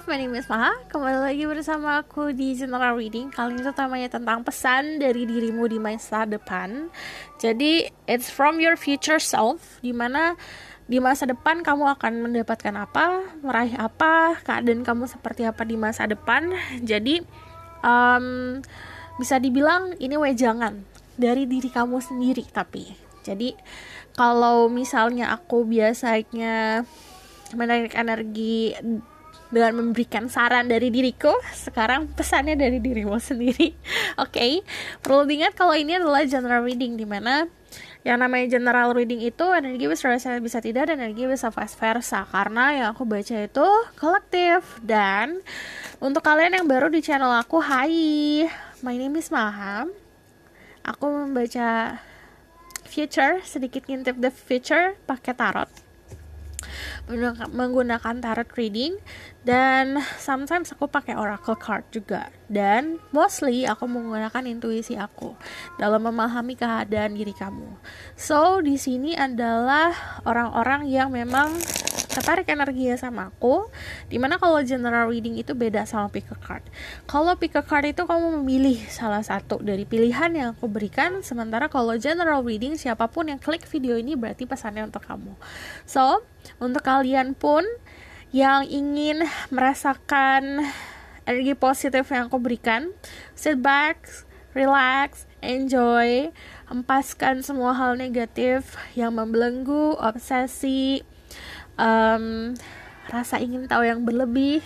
love, my name is Maha. Kembali lagi bersama aku di General Reading. Kali ini temanya tentang pesan dari dirimu di masa depan. Jadi, it's from your future self, dimana di masa depan kamu akan mendapatkan apa, meraih apa, keadaan kamu seperti apa di masa depan. Jadi, bisa dibilang ini wejangan dari diri kamu sendiri tapi. Jadi, kalau misalnya aku biasanya menarik energi dengan memberikan saran dari diriku, sekarang pesannya dari dirimu sendiri. Oke. Perlu diingat kalau ini adalah general reading, dimana yang namanya general reading itu energi bisa tidak dan energi bisa vice versa, karena yang aku baca itu kolektif. Dan untuk kalian yang baru di channel aku, hai, my name is Maha. Aku membaca future, sedikit ngintip the future pakai tarot, menggunakan tarot reading, dan sometimes aku pakai oracle card juga, dan mostly aku menggunakan intuisi aku dalam memahami keadaan diri kamu. So di sini adalah orang-orang yang memang tertarik energinya sama aku, dimana kalau general reading itu beda sama pick a card. Kalau pick a card itu kamu memilih salah satu dari pilihan yang aku berikan, sementara kalau general reading siapapun yang klik video ini berarti pesannya untuk kamu. So untuk kalian pun yang ingin merasakan energi positif yang aku berikan, sit back, relax, enjoy, hempaskan semua hal negatif yang membelenggu, obsesi, rasa ingin tahu yang berlebih.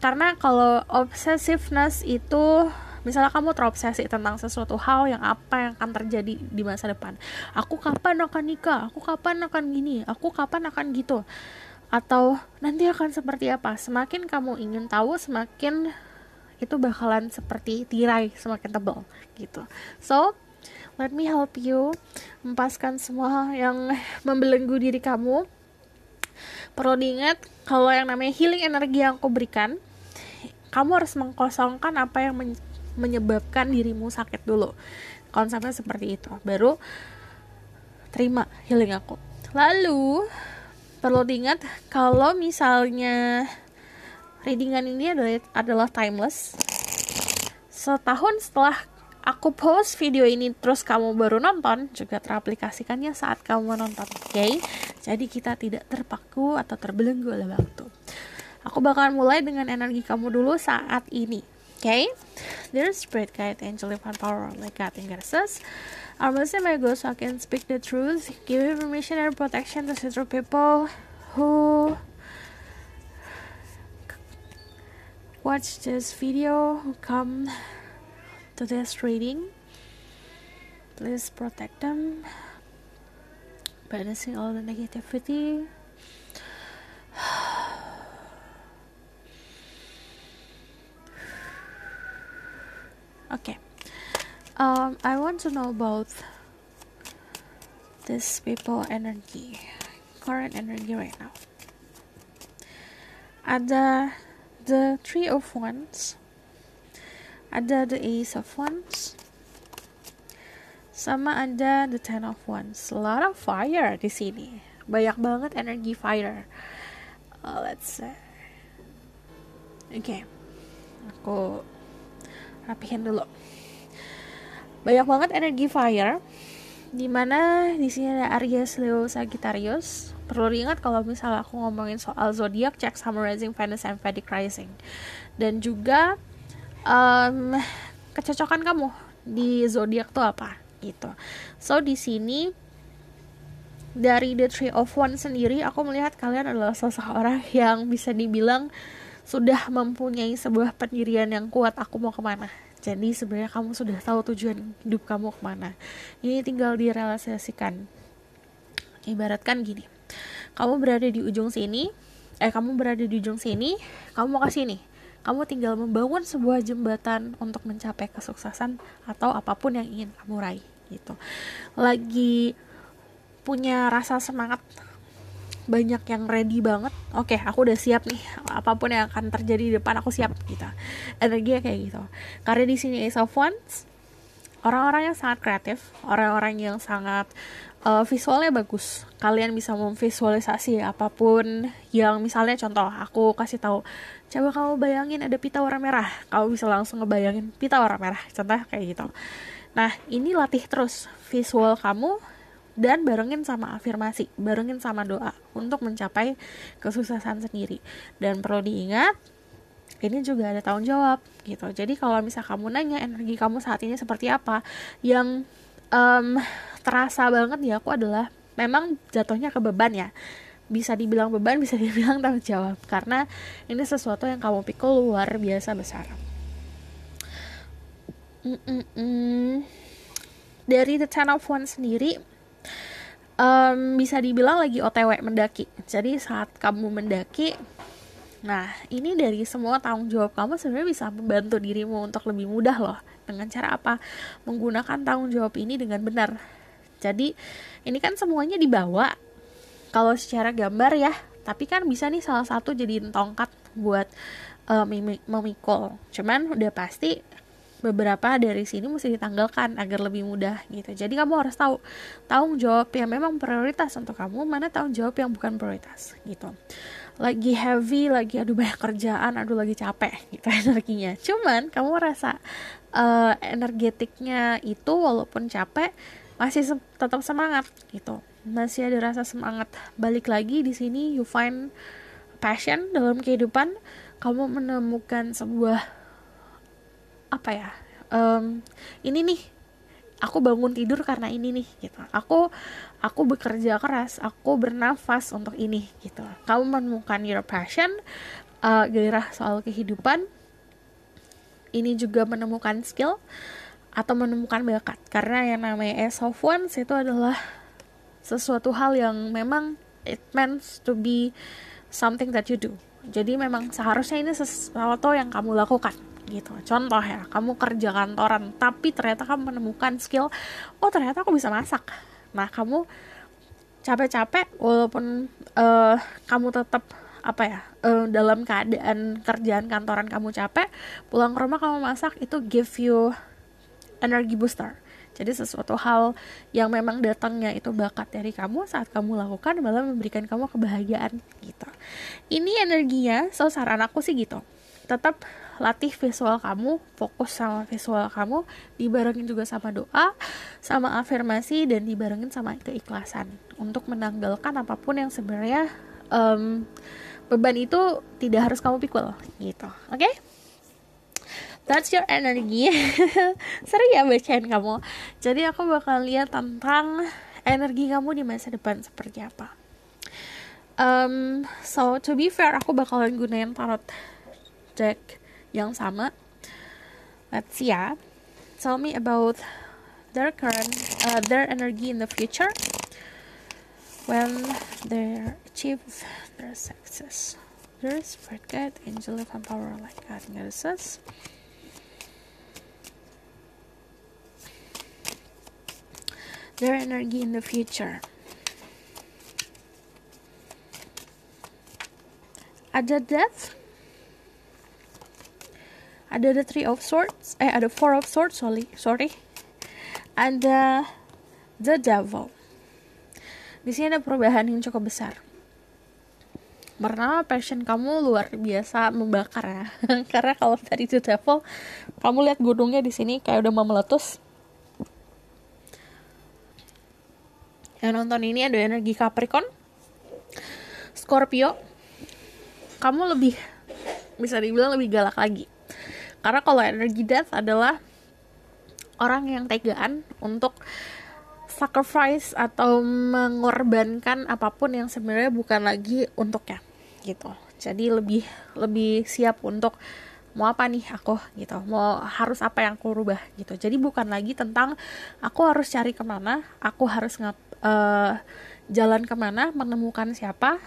Karena kalau obsessiveness itu, misalnya kamu terobsesi tentang sesuatu hal yang akan terjadi di masa depan. Aku kapan akan nikah? Aku kapan akan gini? Aku kapan akan gitu? Atau nanti akan seperti apa? Semakin kamu ingin tahu, semakin itu bakalan seperti tirai semakin tebal gitu. So, let me help you hempaskan semua yang membelenggu diri kamu. Perlu diingat, kalau yang namanya healing energi yang aku berikan, kamu harus mengkosongkan apa yang menyebabkan dirimu sakit dulu. Konsepnya seperti itu, baru terima healing aku. Lalu perlu diingat, kalau misalnya readingan ini adalah timeless. Setahun setelah aku post video ini terus kamu baru nonton, juga teraplikasikannya saat kamu menonton. Oke? Jadi kita tidak terpaku atau terbelenggu oleh waktu. Aku bakalan mulai dengan energi kamu dulu saat ini. Okay? Dear Spirit Guide, Angel, Divine Power, like God and Goddesses, I must say my goals so I can speak the truth, give information and protection to future people who watch this video, who come to this reading. Please protect them, balancing all the negativity. Okay. I want to know about this people energy, current energy right now. Ada the Three of Wands, ada the Ace of Wands, sama ada the Ten of Wands. A lot of fire di sini, banyak banget energi fire. Let's say, okay, aku rapihin dulu. Banyak banget energi fire, dimana di sini ada Aries, Leo, Sagittarius. Perlu diingat kalau misalnya aku ngomongin soal zodiak, cek Summer Rising, Venus, and Vedic Rising. Dan juga kecocokan kamu di zodiak tuh apa gitu. So di sini dari the Three of Wands sendiri, aku melihat kalian adalah seseorang yang bisa dibilang sudah mempunyai sebuah pendirian yang kuat. Aku mau kemana? Jadi sebenarnya kamu sudah tahu tujuan hidup kamu kemana. Ini tinggal direalisasikan. Ibaratkan gini, kamu berada di ujung sini, kamu mau ke sini. Kamu tinggal membangun sebuah jembatan untuk mencapai kesuksesan atau apapun yang ingin kamu raih gitu. Lagi punya rasa semangat, banyak yang ready banget. Oke, aku udah siap nih, apapun yang akan terjadi di depan aku siap gitu. Energinya kayak gitu. Karena di sini Ace of Wands, orang-orang yang sangat kreatif, orang-orang yang sangat visualnya bagus. Kalian bisa memvisualisasi apapun yang misalnya contoh aku kasih tahu, coba kamu bayangin ada pita warna merah, kamu bisa langsung ngebayangin pita warna merah, contoh kayak gitu. Nah ini latih terus visual kamu dan barengin sama afirmasi, barengin sama doa untuk mencapai kesuksesan sendiri. Dan perlu diingat ini juga ada tanggung jawab gitu. Jadi kalau misal kamu nanya energi kamu saat ini seperti apa, yang terasa banget di aku adalah memang jatuhnya ke beban ya, bisa dibilang beban, bisa dibilang tanggung jawab, karena ini sesuatu yang kamu pikul luar biasa besar. Dari The Ten of Wands sendiri, bisa dibilang lagi OTW mendaki. Jadi saat kamu mendaki, nah ini dari semua tanggung jawab kamu sebenarnya bisa membantu dirimu untuk lebih mudah loh. Dengan cara apa? Menggunakan tanggung jawab ini dengan benar. Jadi ini kan semuanya dibawa kalau secara gambar ya, tapi kan bisa nih salah satu jadiin tongkat buat memikul. Cuman udah pasti beberapa dari sini mesti ditanggalkan agar lebih mudah gitu. Jadi kamu harus tahu tanggung jawab yang memang prioritas untuk kamu, mana tanggung jawab yang bukan prioritas gitu. Lagi heavy, lagi aduh banyak kerjaan, aduh lagi capek gitu energinya. Cuman kamu rasa energetiknya itu walaupun capek masih tetap semangat gitu. Masih ada rasa semangat. Balik lagi di sini you find passion dalam kehidupan. Kamu menemukan sebuah apa ya? Ini nih aku bangun tidur karena ini nih gitu. Aku bekerja keras, aku bernafas untuk ini gitu. Kamu menemukan your passion, gairah soal kehidupan. Ini juga menemukan skill atau menemukan bakat. Karena yang namanya Ace of Wands itu adalah sesuatu hal yang memang it meant to be something that you do. Jadi memang seharusnya ini sesuatu yang kamu lakukan gitu. Contoh ya, kamu kerja kantoran tapi ternyata kamu menemukan skill, oh ternyata aku bisa masak. Nah kamu capek-capek walaupun kamu tetap dalam keadaan kerjaan kantoran kamu capek, pulang ke rumah kamu masak, itu give you energy booster. Jadi sesuatu hal yang memang datangnya itu bakat dari kamu, saat kamu lakukan malah memberikan kamu kebahagiaan gitu. Ini energinya, so saran aku sih gitu, tetap latih visual kamu, fokus sama visual kamu, dibarengin juga sama doa, sama afirmasi, dan dibarengin sama keikhlasan untuk menanggalkan apapun yang sebenarnya beban itu tidak harus kamu pikul gitu. Oke? That's your energy. Seru ya bacain kamu. Jadi aku bakal lihat tentang energi kamu di masa depan seperti apa. So to be fair, aku bakalan gunain tarot deck yang sama. Let's see ya. Tell me about their energy in the future when they achieve their success. There's Spirit Guide, Angel of Power, Light God, Goddesses. Their energy in the future. Ada Death. Ada the Three of Swords. Ada Four of Swords, sorry. Ada the Devil. Di sini ada perubahan yang cukup besar. Karena passion kamu luar biasa membakar ya. Karena kalau tadi the Devil, kamu lihat gunungnya di sini kayak udah mau meletus. Yang nonton ini ada energi Capricorn, Scorpio. Kamu lebih, bisa dibilang lebih galak lagi. Karena kalau energi Death adalah orang yang tegaan untuk sacrifice atau mengorbankan apapun yang sebenarnya bukan lagi untuknya gitu. Jadi lebih siap untuk mau apa nih aku gitu, mau harus apa yang aku rubah gitu. Jadi bukan lagi tentang aku harus cari kemana, aku harus jalan kemana, menemukan siapa,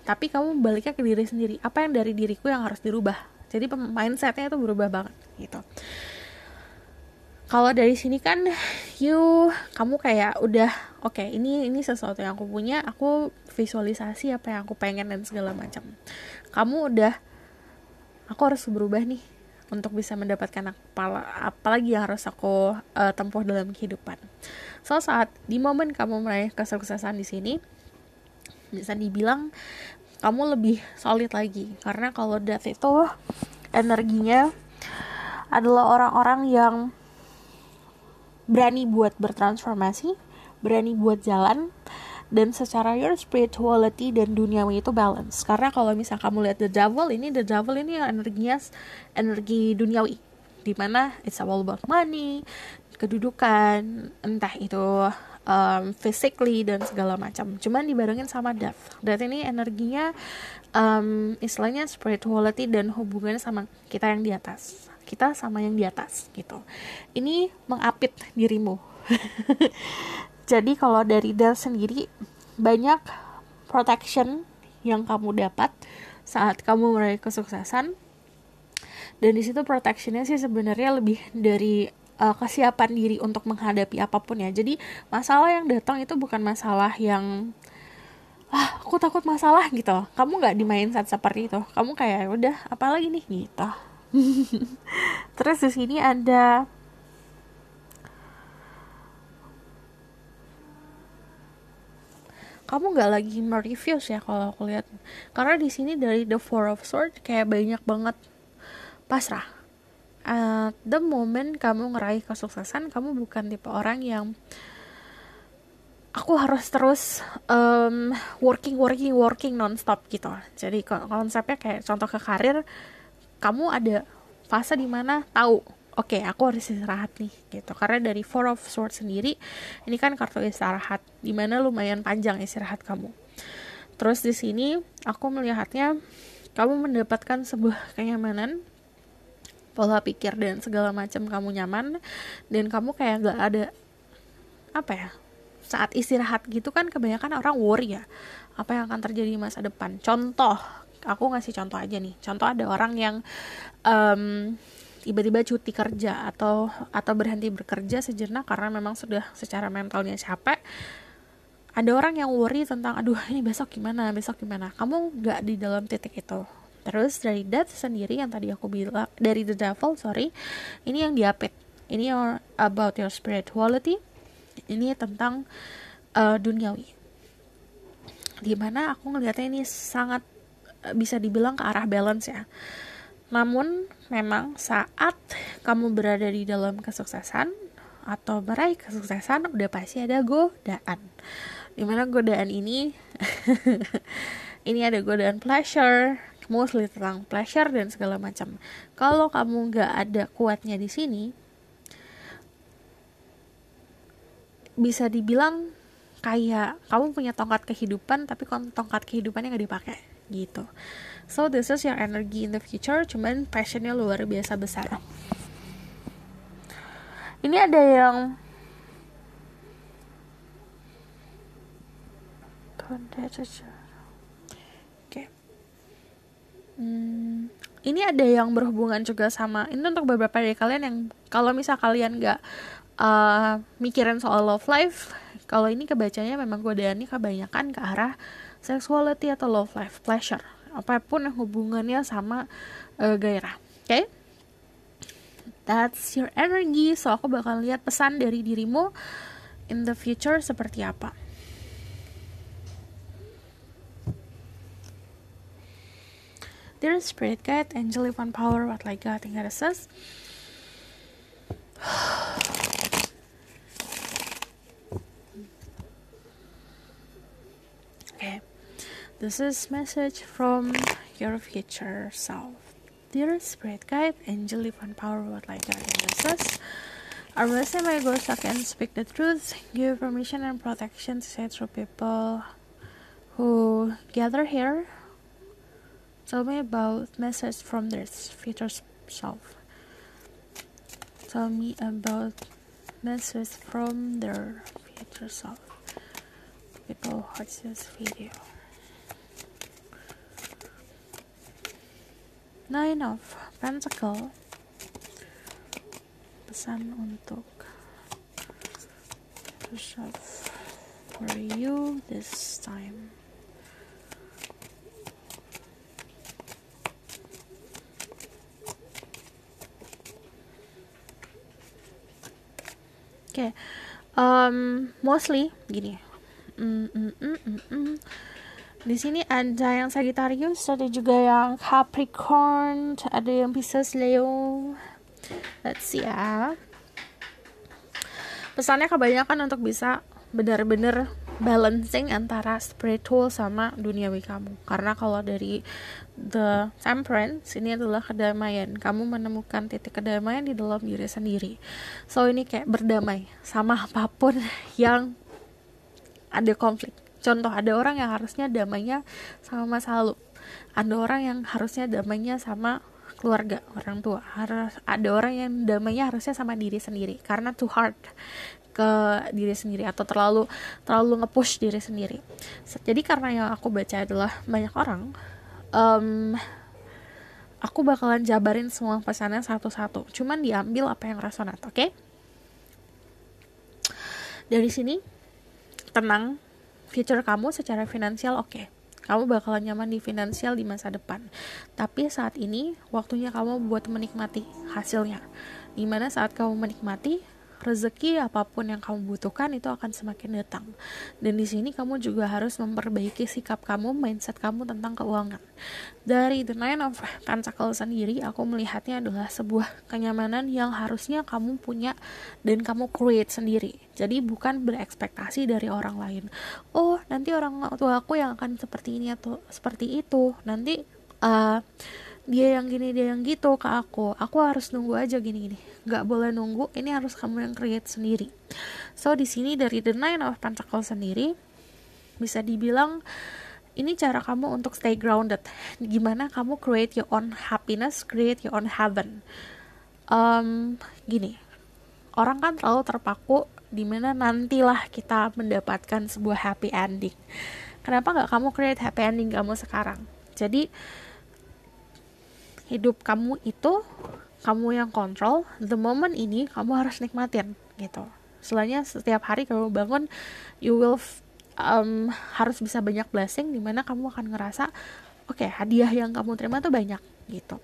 tapi kamu baliknya ke diri sendiri, apa yang dari diriku yang harus dirubah. Jadi mindsetnya itu berubah banget gitu. Kalau dari sini kan kamu kayak udah oke, ini sesuatu yang aku punya, aku visualisasi apa yang aku pengen dan segala macam. Kamu udah, aku harus berubah nih, untuk bisa mendapatkan apalagi yang harus aku tempuh dalam kehidupan. So saat di momen kamu meraih kesuksesan di sini, bisa dibilang kamu lebih solid lagi, karena kalau death itu energinya adalah orang-orang yang berani buat bertransformasi, berani buat jalan, dan secara your spirituality dan duniawi itu balance. Karena kalau misal kamu lihat the devil ini energinya energi duniawi, dimana it's all about money, kedudukan, entah itu physically dan segala macam. Cuman dibarengin sama death. Death ini energinya istilahnya spirituality dan hubungannya sama kita yang di atas. Kita sama yang di atas gitu. Ini mengapit dirimu. Jadi kalau dari death sendiri, banyak protection yang kamu dapat saat kamu meraih kesuksesan. Dan di situ protectionnya sih sebenarnya lebih dari kesiapan diri untuk menghadapi apapun ya. Jadi masalah yang datang itu bukan masalah yang aku takut masalah gitu. Kamu nggak di mindset seperti itu. Kamu kayak udah apalagi nih gitu. Terus di sini ada kamu nggak lagi merefuse ya kalau aku lihat, karena di sini dari the Four of Swords kayak banyak banget pasrah. The moment kamu ngeraih kesuksesan, kamu bukan tipe orang yang aku harus terus working non-stop gitu. Jadi konsepnya kayak contoh ke karir, kamu ada fase dimana tahu oke, aku harus istirahat nih gitu. Karena dari Four of Swords sendiri, ini kan kartu istirahat, dimana lumayan panjang istirahat kamu. Terus di sini aku melihatnya kamu mendapatkan sebuah kenyamanan, pola pikir dan segala macam kamu nyaman, dan kamu kayak gak ada saat istirahat gitu kan kebanyakan orang worry ya, apa yang akan terjadi di masa depan. Contoh, aku ngasih contoh aja nih. Contoh ada orang yang tiba-tiba cuti kerja atau berhenti bekerja sejenak karena memang sudah secara mentalnya capek. Ada orang yang worry tentang aduh ini besok gimana. Kamu gak di dalam titik itu. Terus dari death sendiri yang tadi aku bilang, dari the devil ini yang diapit, ini yang about your spirituality, ini tentang duniawi, dimana aku ngelihatnya ini sangat bisa dibilang ke arah balance ya. Namun memang saat kamu berada di dalam kesuksesan atau meraih kesuksesan, udah pasti ada godaan. Dimana godaan ini ini ada godaan pleasure, mostly tentang pleasure dan segala macam. Kalau kamu nggak ada kuatnya di sini, bisa dibilang kayak kamu punya tongkat kehidupan tapi tongkat kehidupannya nggak dipakai gitu. So this is your energy in the future, cuman passionnya luar biasa besar. Ini ada yang ini ada yang berhubungan juga sama, ini untuk beberapa dari kalian yang kalau misal kalian nggak mikirin soal love life, kalau ini kebacanya memang godaannya kebanyakan ke arah sexuality atau love life, pleasure, apapun yang hubungannya sama gairah. Okay? That's your energy. So aku bakal lihat pesan dari dirimu in the future seperti apa. Dear Spirit Guide, Angel, Divine Power, what like God and Goddesses. Okay, this is message from your future self. Dear Spirit Guide, Angel, Divine Power, what like God and Goddesses. I bless my ghost, I can speak the truth, give permission and protection to say through people who gather here. Tell me about message from their future self. Tell me about message from their future self. People watch this video. 9 of Pentacles. Pesan untuk yourself for you this time. Oke, mostly gini. Di sini ada yang Sagittarius, ada juga yang Capricorn, ada yang Pisces, Leo. Let's see ya. Pesannya kebanyakan untuk bisa benar-benar balancing antara spiritual sama duniawi kamu. Karena kalau dari The Temperance, ini adalah kedamaian. Kamu menemukan titik kedamaian di dalam diri sendiri. So ini kayak berdamai sama apapun yang ada konflik. Contoh, ada orang yang harusnya damainya sama masa lalu. Ada orang yang harusnya damainya sama keluarga, orang tua. Ada orang yang damainya harusnya sama diri sendiri. Karena too hard ke diri sendiri atau terlalu nge-push diri sendiri. Jadi karena yang aku baca adalah banyak orang, aku bakalan jabarin semua pesannya satu-satu. Cuman diambil apa yang resonate, oke? Dari sini, tenang, future kamu secara finansial oke. Kamu bakalan nyaman di finansial di masa depan. Tapi saat ini, waktunya kamu buat menikmati hasilnya. Dimana saat kamu menikmati, rezeki apapun yang kamu butuhkan itu akan semakin datang. Dan di sini kamu juga harus memperbaiki sikap kamu, mindset kamu tentang keuangan. Dari The Nine of Pentacles sendiri, aku melihatnya adalah sebuah kenyamanan yang harusnya kamu punya dan kamu create sendiri. Jadi bukan berekspektasi dari orang lain. Oh, nanti orang tua aku yang akan seperti ini atau seperti itu. Nanti dia yang gini, dia yang gitu ke aku harus nunggu aja gini-gini. Gak boleh nunggu, ini harus kamu yang create sendiri. So di sini dari The Nine of Pentacles sendiri bisa dibilang ini cara kamu untuk stay grounded. Gimana kamu create your own happiness, create your own heaven. Gini, orang kan terlalu terpaku dimana nantilah kita mendapatkan sebuah happy ending. Kenapa gak kamu create happy ending kamu sekarang? Jadi hidup kamu itu kamu yang kontrol. The moment ini kamu harus nikmatin gitu. Setelahnya setiap hari kamu bangun, you will harus bisa banyak blessing, dimana kamu akan ngerasa oke, hadiah yang kamu terima tuh banyak gitu.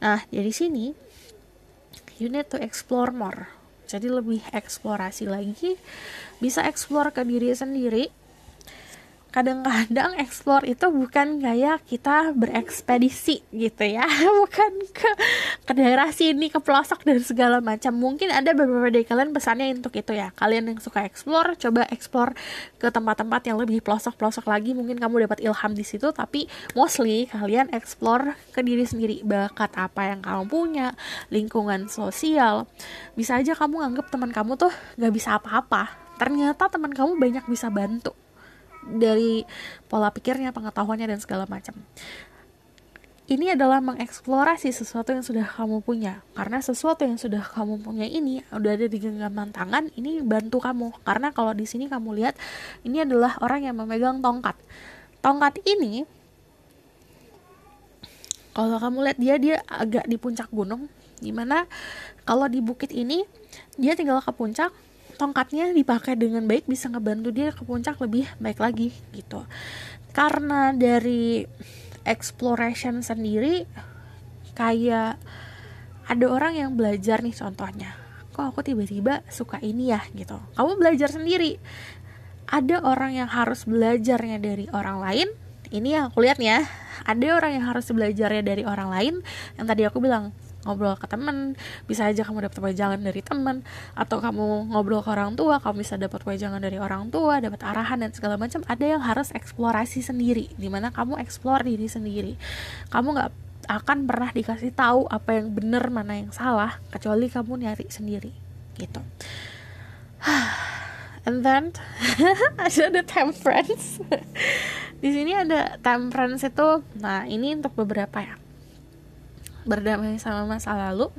Nah dari sini you need to explore more. Jadi lebih eksplorasi lagi, bisa explore ke diri sendiri. Kadang-kadang explore itu bukan kayak kita berekspedisi gitu ya, bukan ke daerah sini, ke pelosok dan segala macam. Mungkin ada beberapa dari kalian pesannya untuk itu ya. Kalian yang suka explore, coba explore ke tempat-tempat yang lebih pelosok-pelosok lagi. Mungkin kamu dapat ilham di situ, tapi mostly kalian explore ke diri sendiri. Bakat apa yang kamu punya, lingkungan sosial. Bisa aja kamu nganggap teman kamu tuh gak bisa apa-apa. Ternyata teman kamu banyak bisa bantu dari pola pikirnya, pengetahuannya dan segala macam. Ini adalah mengeksplorasi sesuatu yang sudah kamu punya. Karena sesuatu yang sudah kamu punya ini udah ada di genggaman tangan, ini bantu kamu. Karena kalau di sini kamu lihat, ini adalah orang yang memegang tongkat. Tongkat ini, kalau kamu lihat dia agak di puncak gunung, dimana kalau di bukit ini dia tinggal ke puncak, tongkatnya dipakai dengan baik bisa ngebantu dia ke puncak lebih baik lagi gitu. Karena dari exploration sendiri, kayak ada orang yang belajar nih, contohnya, kok aku tiba-tiba suka ini ya gitu. Kamu belajar sendiri. Ada orang yang harus belajarnya dari orang lain. Ini yang aku lihat ya, ada orang yang harus belajarnya dari orang lain. Yang tadi aku bilang, ngobrol ke teman, bisa aja kamu dapat wejangan dari teman, atau kamu ngobrol ke orang tua, kamu bisa dapat wejangan dari orang tua, dapat arahan dan segala macam. Ada yang harus eksplorasi sendiri, dimana kamu explore diri sendiri. Kamu nggak akan pernah dikasih tahu apa yang benar, mana yang salah, kecuali kamu nyari sendiri, gitu. And then ada Temperance. Di sini ada Temperance itu, nah ini untuk beberapa ya. Berdamai sama masa lalu,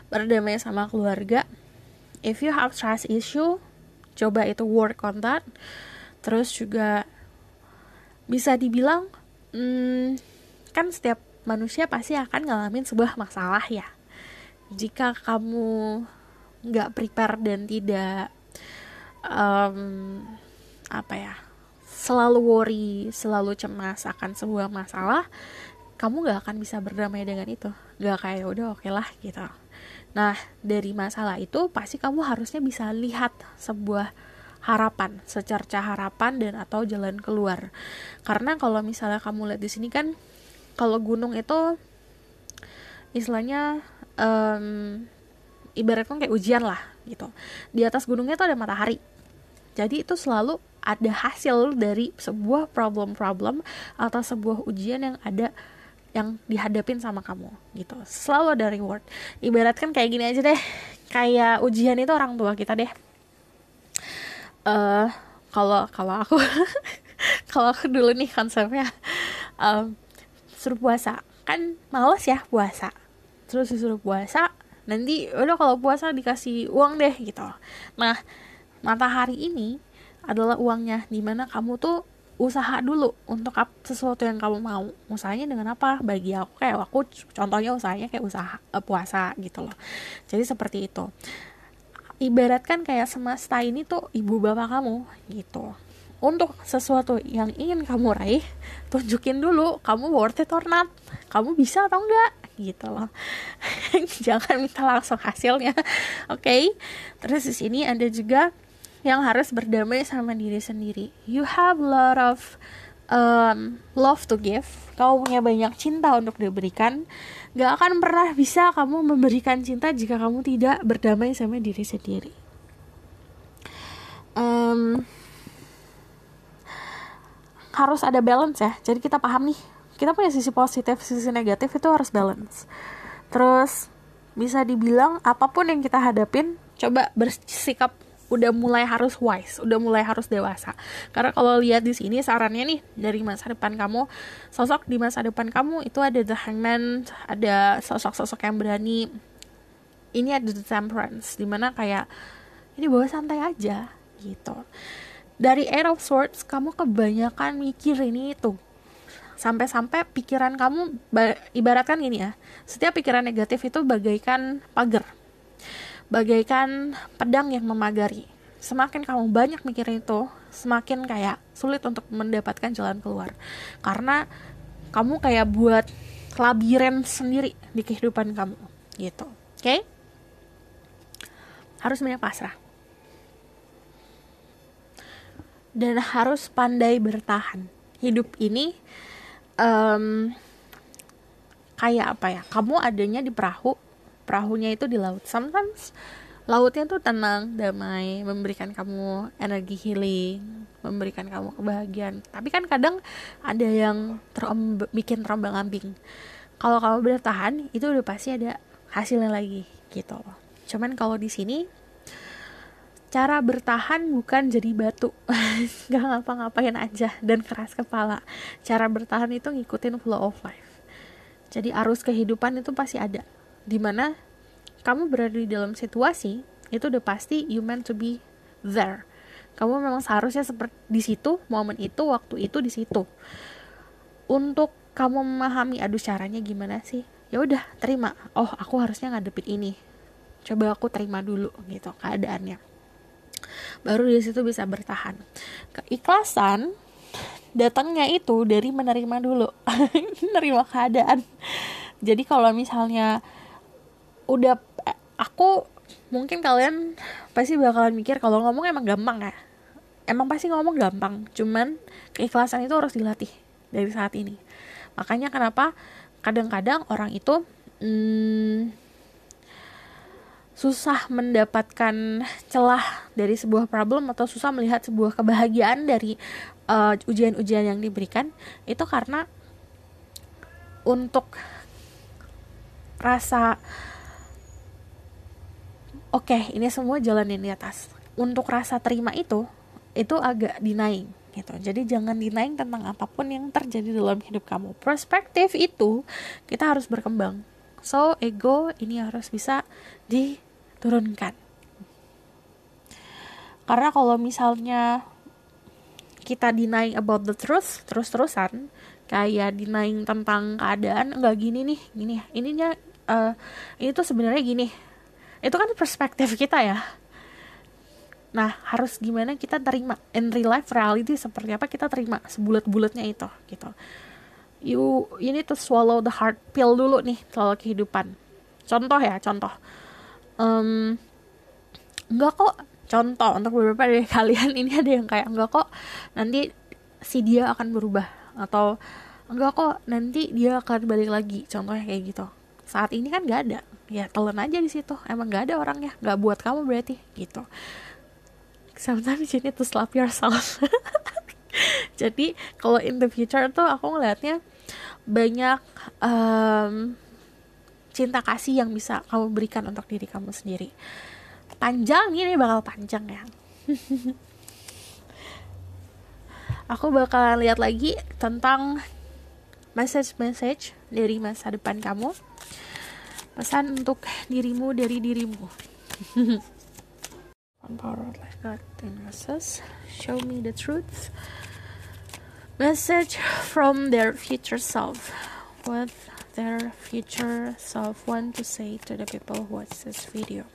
berdamai sama keluarga. If you have trust issue, coba itu work on that. Terus juga bisa dibilang kan setiap manusia pasti akan ngalamin sebuah masalah ya. Jika kamu gak prepare dan tidak selalu worry, selalu cemas akan sebuah masalah, kamu gak akan bisa berdamai dengan itu. Gak kayak udah oke lah gitu. Nah, dari masalah itu pasti kamu harusnya bisa lihat sebuah harapan, secerca harapan dan atau jalan keluar. Karena kalau misalnya kamu lihat di sini kan, kalau gunung itu istilahnya ibaratnya kayak ujian lah gitu. Di atas gunungnya itu ada matahari. Jadi itu selalu ada hasil dari sebuah problem-problem atau sebuah ujian yang ada yang dihadapin sama kamu gitu. Selalu ada reward. Ibaratkan kayak gini aja deh. Kayak ujian itu orang tua kita deh. Kalau aku kalau aku dulu nih konsepnya suruh puasa. Kan males ya puasa. Terus disuruh puasa, nanti udah kalau puasa dikasih uang deh gitu. Nah, matahari ini adalah uangnya, dimana kamu tuh usaha dulu untuk sesuatu yang kamu mau. Usahanya dengan apa? Bagi aku contohnya usahanya kayak usaha puasa gitu loh. Jadi seperti itu. Ibaratkan kayak semesta ini tuh ibu bapak kamu gitu. Untuk sesuatu yang ingin kamu raih, tunjukin dulu kamu worth it or not, kamu bisa atau enggak gitu loh. Jangan minta langsung hasilnya. Oke. Terus di sini ada juga yang harus berdamai sama diri sendiri. You have a lot of love to give. Kamu punya banyak cinta untuk diberikan. Gak akan pernah bisa kamu memberikan cinta jika kamu tidak berdamai sama diri sendiri. Harus ada balance ya. Jadi kita paham nih, kita punya sisi positif, sisi negatif, itu harus balance. Terus bisa dibilang apapun yang kita hadapin, coba bersikap udah mulai harus wise, udah mulai harus dewasa. Karena kalau lihat di sini sarannya nih dari masa depan kamu, sosok di masa depan kamu itu ada the hangman, ada sosok-sosok yang berani. Ini ada the temperance, dimana kayak ini bawa santai aja gitu. Dari Eight of Swords, kamu kebanyakan mikir ini itu. Sampai-sampai pikiran kamu, ibaratkan gini ya, setiap pikiran negatif itu bagaikan pagar. Bagaikan pedang yang memagari. Semakin kamu banyak mikirin itu, semakin kayak sulit untuk mendapatkan jalan keluar. Karena kamu kayak buat labirin sendiri di kehidupan kamu. Gitu. Oke? Harus banyak pasrah. Dan harus pandai bertahan. Hidup ini kayak apa ya? Kamu adanya di perahu, perahunya itu di laut. Sometimes lautnya tuh tenang, damai, memberikan kamu energi healing, memberikan kamu kebahagiaan. Tapi kan kadang ada yang bikin terombang-ambing. Kalau kamu bertahan, itu udah pasti ada hasilnya lagi gitu. Cuman kalau di sini cara bertahan bukan jadi batu, gak ngapa-ngapain aja dan keras kepala. Cara bertahan itu ngikutin flow of life. Jadi arus kehidupan itu pasti ada. Dimana kamu berada di dalam situasi, itu udah pasti you meant to be there. Kamu memang seharusnya seperti di situ, momen itu, waktu itu di situ. Untuk kamu memahami, aduh caranya gimana sih? Ya udah, terima. Oh, aku harusnya ngadepin ini. Coba aku terima dulu gitu keadaannya. Baru di situ bisa bertahan. Keikhlasan datangnya itu dari menerima dulu. Menerima keadaan. Jadi kalau misalnya udah aku, mungkin kalian pasti bakalan mikir kalau ngomong emang gampang ya. Emang pasti ngomong gampang, cuman keikhlasan itu harus dilatih dari saat ini. Makanya kenapa kadang-kadang orang itu susah mendapatkan celah dari sebuah problem atau susah melihat sebuah kebahagiaan dari ujian-ujian yang diberikan, itu karena untuk rasa oke, ini semua jalanin di atas. Untuk rasa terima itu agak denying gitu. Jadi jangan denying tentang apapun yang terjadi dalam hidup kamu. Perspektif itu kita harus berkembang. So ego ini harus bisa diturunkan. Karena kalau misalnya kita denying about the truth terus-terusan, kayak denying tentang keadaan, enggak gini nih, gini ya, ininya ini tuh sebenarnya gini. Itu kan perspektif kita ya. Nah, harus gimana kita terima in real life reality seperti apa, kita terima sebulat-bulatnya itu gitu. You need to swallow the hard pill dulu nih soal kehidupan. contoh enggak kok, contoh untuk beberapa dari kalian ini ada yang kayak enggak kok nanti si dia akan berubah, atau enggak kok nanti dia akan balik lagi, contohnya kayak gitu. Saat ini kan nggak ada, ya telan aja di situ, emang nggak ada orangnya, nggak buat kamu berarti gitu. Sometimes you need to slap yourself. Jadi kalau in the future tuh aku ngelihatnya banyak cinta kasih yang bisa kamu berikan untuk diri kamu sendiri. Panjang, ini bakal panjang ya. Aku bakal lihat lagi tentang message dari masa depan kamu, pesan untuk dirimu dari dirimu. Power like God in masses, show me the truth. Message from their future self. What their future self want to say to the people who watch this video.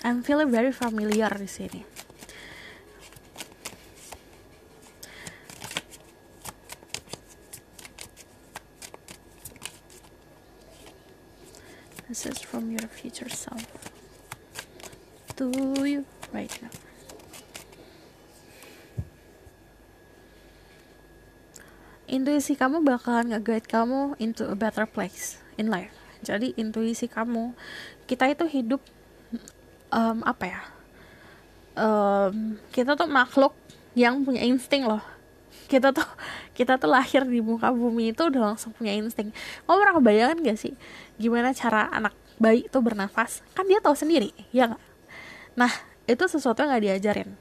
I'm feeling very familiar di sini. This is from your future self to you right now. Intuisi kamu bakalan nge-guide kamu into a better place in life. Jadi intuisi kamu, kita itu hidup kita tuh makhluk yang punya insting loh. Kita tuh lahir di muka bumi itu udah langsung punya insting. Kamu pernah kebayangkan gak sih gimana cara anak bayi itu bernafas? Kan dia tahu sendiri, ya gak? Nah, itu sesuatu yang gak diajarin.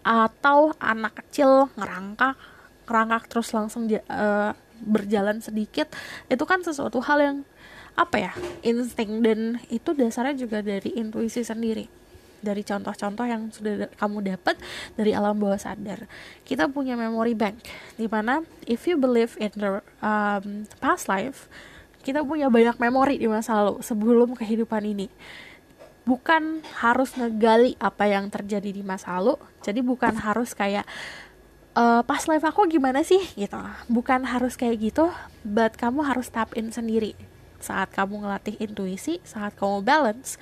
Atau anak kecil ngerangkak terus langsung berjalan sedikit, itu kan sesuatu hal yang insting, dan itu dasarnya juga dari intuisi sendiri, dari contoh-contoh yang sudah kamu dapat dari alam bawah sadar. Kita punya memory bank, dimana if you believe in the past life, kita punya banyak memori di masa lalu sebelum kehidupan ini. Bukan harus ngegali apa yang terjadi di masa lalu, jadi bukan harus kayak past life aku gimana sih gitu, bukan harus kayak gitu, but kamu harus tap in sendiri. Saat kamu ngelatih intuisi, saat kamu balance,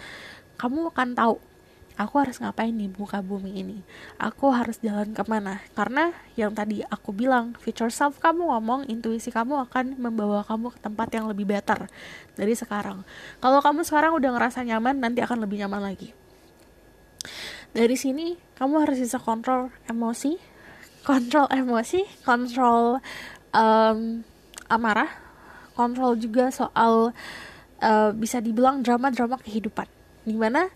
kamu akan tahu, aku harus ngapain di muka bumi ini, aku harus jalan kemana. Karena yang tadi aku bilang, future self kamu ngomong, intuisi kamu akan membawa kamu ke tempat yang lebih better dari sekarang. Kalau kamu sekarang udah ngerasa nyaman, nanti akan lebih nyaman lagi. Dari sini kamu harus bisa kontrol emosi, kontrol amarah, kontrol juga soal bisa dibilang drama-drama kehidupan, dimana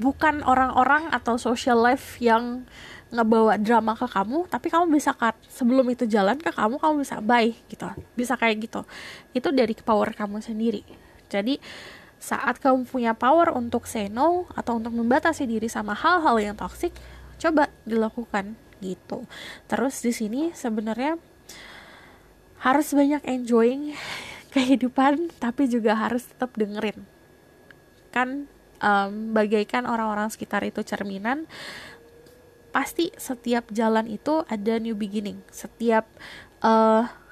bukan orang-orang atau social life yang ngebawa drama ke kamu, tapi kamu bisa sebelum itu jalan ke kamu bisa bye gitu, bisa kayak gitu. Itu dari power kamu sendiri. Jadi saat kamu punya power untuk say no atau untuk membatasi diri sama hal-hal yang toksik, coba dilakukan gitu. Terus di sini sebenarnya harus banyak enjoying kehidupan, tapi juga harus tetap dengerin. Kan bagaikan orang-orang sekitar itu cerminan, pasti setiap jalan itu ada new beginning. Setiap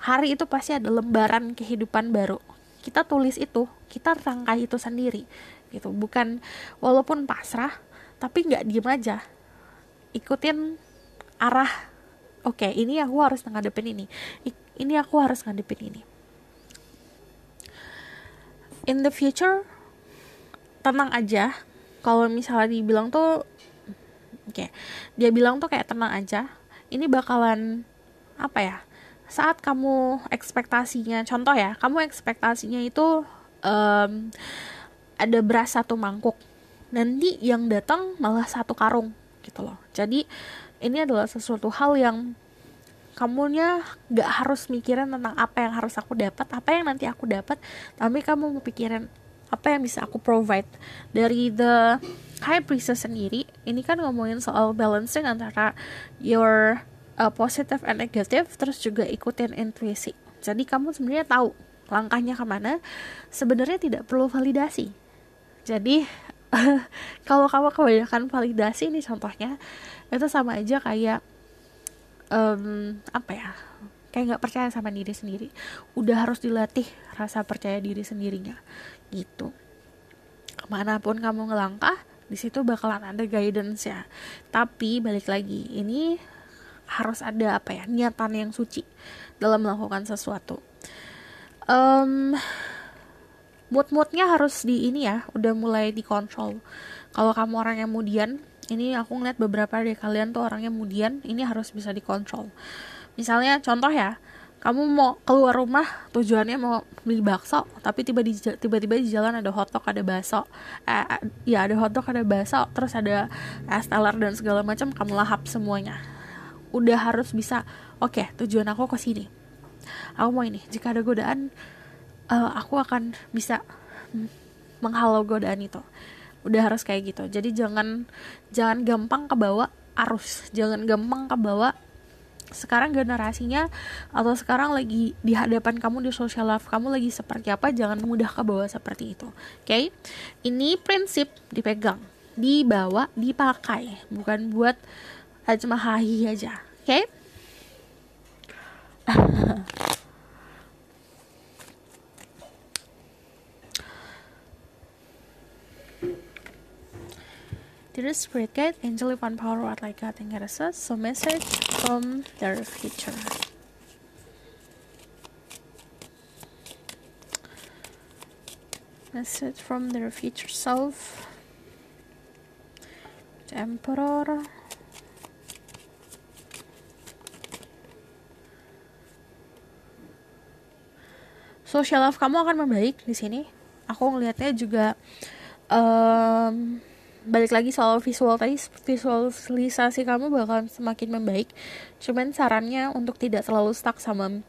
hari itu pasti ada lembaran kehidupan baru. Kita tulis itu, kita rangkai itu sendiri gitu. Bukan, walaupun pasrah, tapi gak diem aja, ikutin arah. Oke, ini aku harus ngadepin ini aku harus ngadepin ini. In the future, tenang aja. Kalau misalnya dibilang tuh, dia bilang tuh kayak tenang aja, ini bakalan saat kamu ekspektasinya, contoh ya, kamu ekspektasinya itu ada beras 1 mangkuk, nanti yang datang malah 1 karung gitu loh. Jadi ini adalah sesuatu hal yang kamunya gak harus mikirin tentang apa yang harus aku dapat, apa yang nanti aku dapat, tapi kamu mau pikirin apa yang bisa aku provide. Dari The High Priestess sendiri, ini kan ngomongin soal balancing antara your positive and negative, terus juga ikutin intuisi. Jadi kamu sebenarnya tahu langkahnya kemana, sebenarnya tidak perlu validasi. Jadi kalau kamu kebanyakan validasi nih contohnya, itu sama aja kayak apa ya, kayak nggak percaya sama diri sendiri. Udah harus dilatih rasa percaya diri sendirinya gitu. Kemanapun kamu ngelangkah, di situ bakalan ada guidance ya. Tapi balik lagi, ini harus ada apa ya, niatan yang suci dalam melakukan sesuatu. Mood-moodnya harus di ini ya, udah mulai dikontrol. Kalau kamu orang yang mudian, ini aku ngeliat beberapa dari kalian tuh orangnya mudian, ini harus bisa dikontrol. Misalnya contoh ya, kamu mau keluar rumah tujuannya mau beli bakso, tapi tiba-tiba di jalan ada hotdog, ada bakso, ya ada hotdog, ada bakso, terus ada es teler dan segala macam, kamu lahap semuanya. Udah harus bisa, oke, tujuan aku ke sini, aku mau ini. Jika ada godaan, aku akan bisa menghalau godaan itu. Udah harus kayak gitu. Jadi jangan gampang kebawa arus, jangan gampang kebawa sekarang generasinya atau sekarang lagi di hadapan kamu di social life kamu lagi seperti apa, jangan mudah kebawa seperti itu. Oke? Ini prinsip dipegang, dibawa, dipakai, bukan buat cuma hahi aja. Oke? Dear Spirit Guide, Angel One Power, what like God and Goddesses, so message from their future. Message from their future self. The Emperor. Social life kamu akan membaik di sini. Aku ngelihatnya juga balik lagi soal visual tadi, visualisasi kamu bakal semakin membaik. Cuman sarannya untuk tidak terlalu stuck sama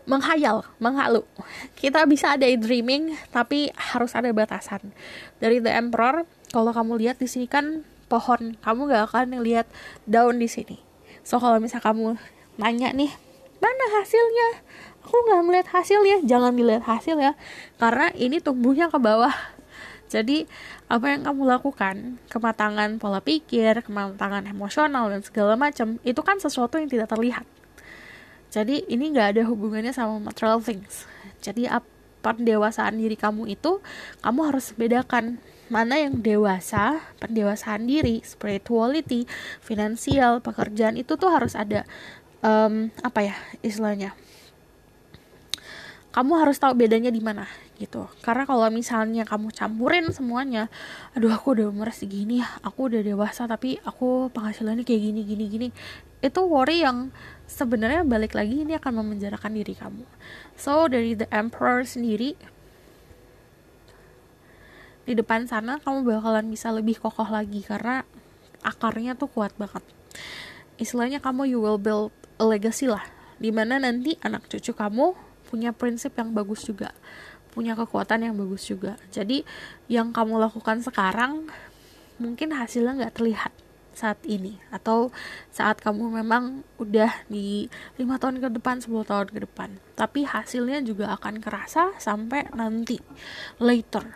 menghalu. Kita bisa ada dreaming, tapi harus ada batasan. Dari The Emperor, kalau kamu lihat di sini kan pohon, kamu gak akan lihat daun di sini. So kalau misal kamu nanya nih, mana hasilnya? Aku gak ngeliat hasilnya. Jangan dilihat hasil ya, karena ini tumbuhnya ke bawah. Jadi apa yang kamu lakukan, kematangan pola pikir, kematangan emosional dan segala macam, itu kan sesuatu yang tidak terlihat. Jadi ini gak ada hubungannya sama material things. Jadi pendewasaan diri kamu itu, kamu harus bedakan mana yang dewasa, pendewasaan diri, spirituality, finansial, pekerjaan, itu tuh harus ada apa ya istilahnya. Kamu harus tahu bedanya di mana gitu. Karena kalau misalnya kamu campurin semuanya, aduh aku udah umur segini, aku udah dewasa tapi aku penghasilannya kayak gini, itu worry yang sebenarnya balik lagi ini akan memenjarakan diri kamu. So dari The Emperor sendiri, di depan sana kamu bakalan bisa lebih kokoh lagi karena akarnya tuh kuat banget. Istilahnya kamu you will build a legacy lah, dimana nanti anak cucu kamu punya prinsip yang bagus juga, punya kekuatan yang bagus juga. Jadi yang kamu lakukan sekarang mungkin hasilnya gak terlihat saat ini, atau saat kamu memang udah di 5 tahun ke depan, 10 tahun ke depan, tapi hasilnya juga akan kerasa sampai nanti later,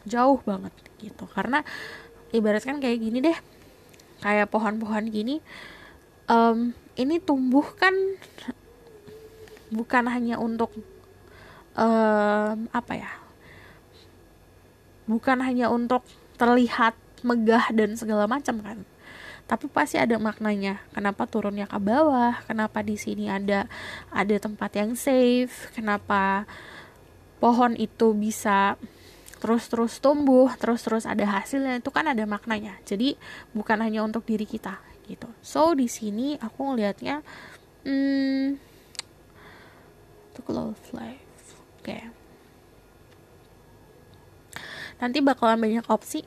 jauh banget gitu. Karena ibaratkan kayak gini deh, kayak pohon-pohon gini, ini tumbuh kan bukan hanya untuk bukan hanya untuk terlihat megah dan segala macam kan, tapi pasti ada maknanya. Kenapa turunnya ke bawah, kenapa di sini ada tempat yang safe, kenapa pohon itu bisa terus tumbuh, terus ada hasilnya, itu kan ada maknanya. Jadi bukan hanya untuk diri kita gitu. So di sini aku ngelihatnya to love life. Oke. Nanti bakalan banyak opsi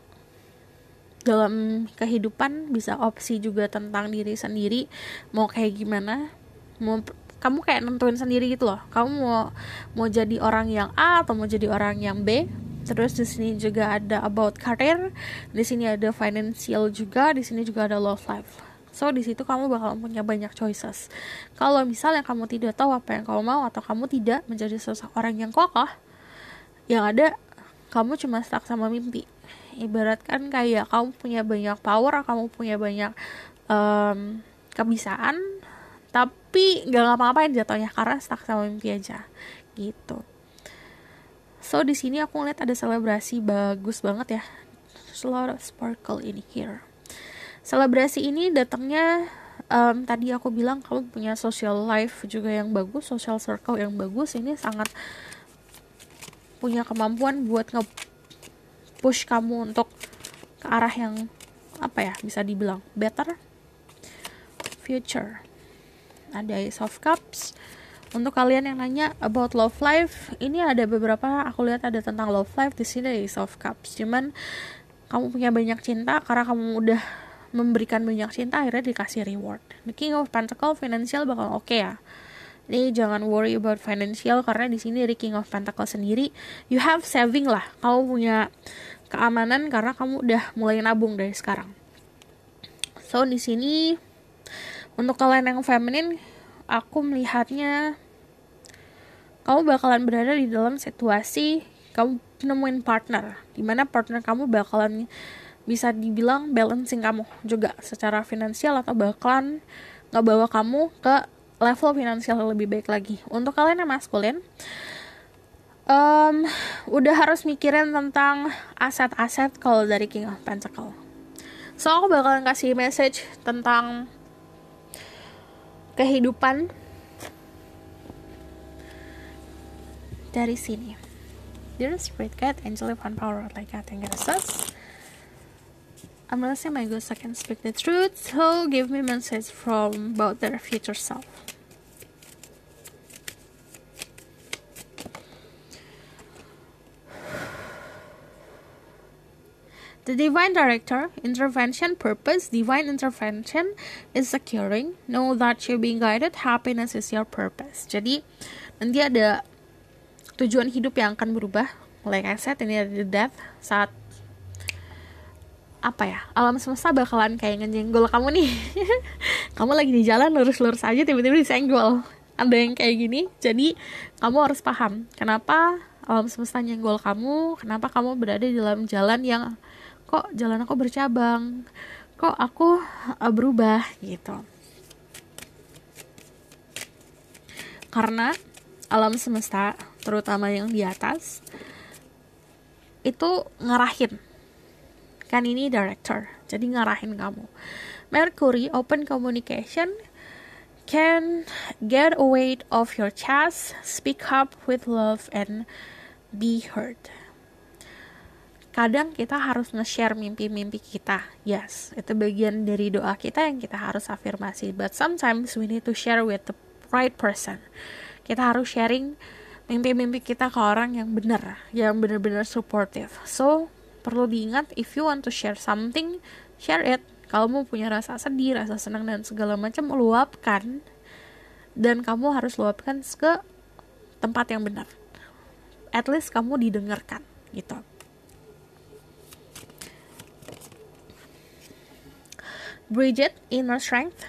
dalam kehidupan, bisa opsi juga tentang diri sendiri, mau kayak gimana, kamu kayak nentuin sendiri gitu loh. Kamu mau jadi orang yang A atau mau jadi orang yang B. Terus di sini juga ada about career, di sini ada financial juga, di sini juga ada love life. So di situ kamu bakal punya banyak choices. Kalau misalnya kamu tidak tahu apa yang kamu mau, atau kamu tidak menjadi seseorang yang kokoh, yang ada kamu cuma stuck sama mimpi. Ibaratkan kayak kamu punya banyak power, kamu punya banyak kebisaan, tapi gak ngapa-ngapain jatuhnya karena stuck sama mimpi aja gitu. So di sini aku ngeliat ada selebrasi bagus banget ya. There's a lot of sparkle in here. Selebrasi ini datangnya tadi aku bilang kamu punya social life juga yang bagus, social circle yang bagus. Ini sangat punya kemampuan buat nge-push kamu untuk ke arah yang bisa dibilang better future. Ada Ace of Cups. Untuk kalian yang nanya about love life, ini ada beberapa aku lihat ada tentang love life. Di sini ada Ace of Cups. Cuman kamu punya banyak cinta karena kamu udah memberikan banyak cinta, akhirnya dikasih reward. The King of Pentacles, financial bakal oke ya. Ini jangan worry about financial karena di sini dari King of Pentacles sendiri, you have saving lah. Kamu punya keamanan karena kamu udah mulai nabung dari sekarang. So di sini untuk kalian yang feminin, aku melihatnya kamu bakalan berada di dalam situasi kamu nemuin partner, dimana partner kamu bakalan bisa dibilang balancing kamu juga secara finansial atau bakalan ngebawa kamu ke level finansial lebih baik lagi. Untuk kalian yang maskulin, udah harus mikirin tentang aset-aset kalau dari King of Pentacles. So aku bakalan kasih message tentang kehidupan dari sini. Dear Spirit Guide, Angel of Power, like that and Goddesses. I'm gonna say my ghost, I can speak the truth, so give me message from about their future self. The Divine Director, intervention purpose, divine intervention is securing. Know that you're being guided, happiness is your purpose. Jadi, nanti ada tujuan hidup yang akan berubah. Like I said, ini ada death saat alam semesta bakalan kayak ngejenggol kamu nih. Kamu lagi di jalan lurus-lurus aja, tiba-tiba disenggol. Ada yang kayak gini. Jadi kamu harus paham kenapa alam semesta nyenggol kamu, kenapa kamu berada di dalam jalan yang kok jalan aku bercabang, kok aku berubah gitu. Karena alam semesta, terutama yang di atas, itu ngarahin. Kan ini director, jadi ngarahin kamu. Mercury, open communication, can get a weight off your chest, speak up with love and be heard. Kadang kita harus nge-share mimpi-mimpi kita. Yes, itu bagian dari doa kita yang kita harus afirmasi. But sometimes we need to share with the right person. Kita harus sharing mimpi-mimpi kita ke orang yang benar, yang benar-benar supportive. So, perlu diingat, if you want to share something, share it. Kalau mau punya rasa sedih, rasa senang dan segala macam, luapkan. Dan kamu harus luapkan ke tempat yang benar. At least kamu didengarkan gitu. Bridget, inner strength,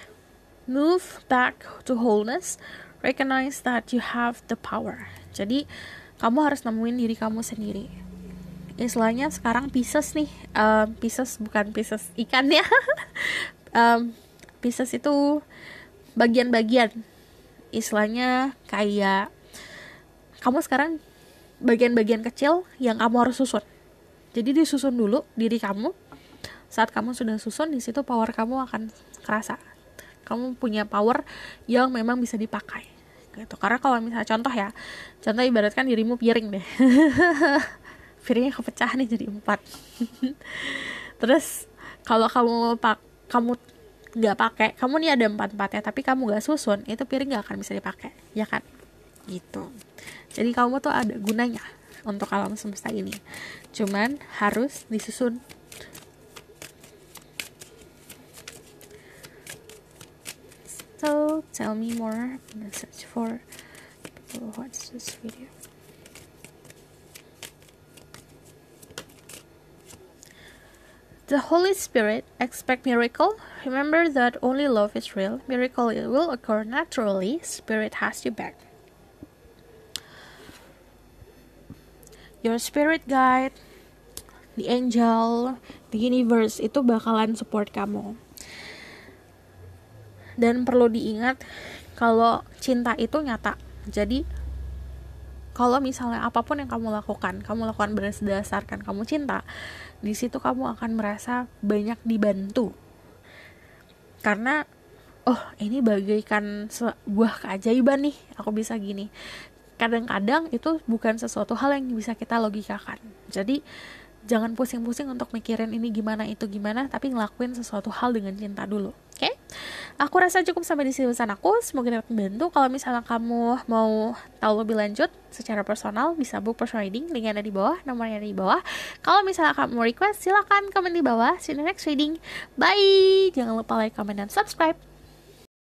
move back to wholeness, recognize that you have the power. Jadi kamu harus nemuin diri kamu sendiri. Istilahnya sekarang Pisces nih, Pisces bukan Pisces ikan ya. Pisces itu bagian-bagian. Istilahnya kayak kamu sekarang bagian-bagian kecil yang kamu harus susun. Jadi disusun dulu diri kamu. Saat kamu sudah susun, di situ power kamu akan kerasa. Kamu punya power yang memang bisa dipakai. Gitu. Karena kalau misalnya contoh ibaratkan dirimu piring deh. Piringnya kepecah nih jadi 4. Terus kalau kamu nggak pakai, kamu nih ada 4-4 ya, tapi kamu nggak susun, itu piring nggak akan bisa dipakai, ya kan? Gitu. Jadi kamu tuh ada gunanya untuk alam semesta ini. Cuman harus disusun. So tell me more. I'm gonna search for people who watch this video. The Holy Spirit, expect miracle. Remember that only love is real. Miracle will occur naturally. Spirit has you back. your spirit guide, the angel, the universe itu bakalan support kamu. Dan perlu diingat kalau cinta itu nyata. Jadi kalau misalnya apapun yang kamu lakukan berdasarkan kamu cinta, di situ kamu akan merasa banyak dibantu. Karena ini bagaikan sebuah keajaiban nih, aku bisa gini. Kadang-kadang itu bukan sesuatu hal yang bisa kita logikakan. Jadi jangan pusing-pusing untuk mikirin ini gimana, itu gimana, tapi ngelakuin sesuatu hal dengan cinta dulu. Oke? Aku rasa cukup sampai di sini pesan aku. Semoga dapat membantu. Kalau misalnya kamu mau tahu lebih lanjut secara personal, bisa book personal reading. Linknya ada di bawah, nomornya ada di bawah. Kalau misalnya kamu mau request, silakan komen di bawah. See you in the next reading. Bye! Jangan lupa like, comment, dan subscribe.